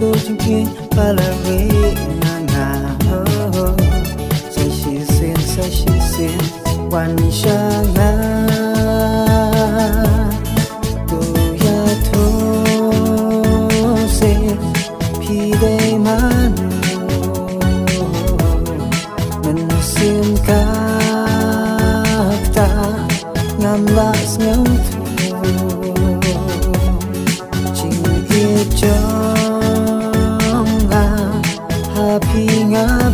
cô chung kia ba là với ngà say she xuyên quan sang ngà tu ya thô se pi đây man mình xiêm ca ta ngam las ngam cho happy ngap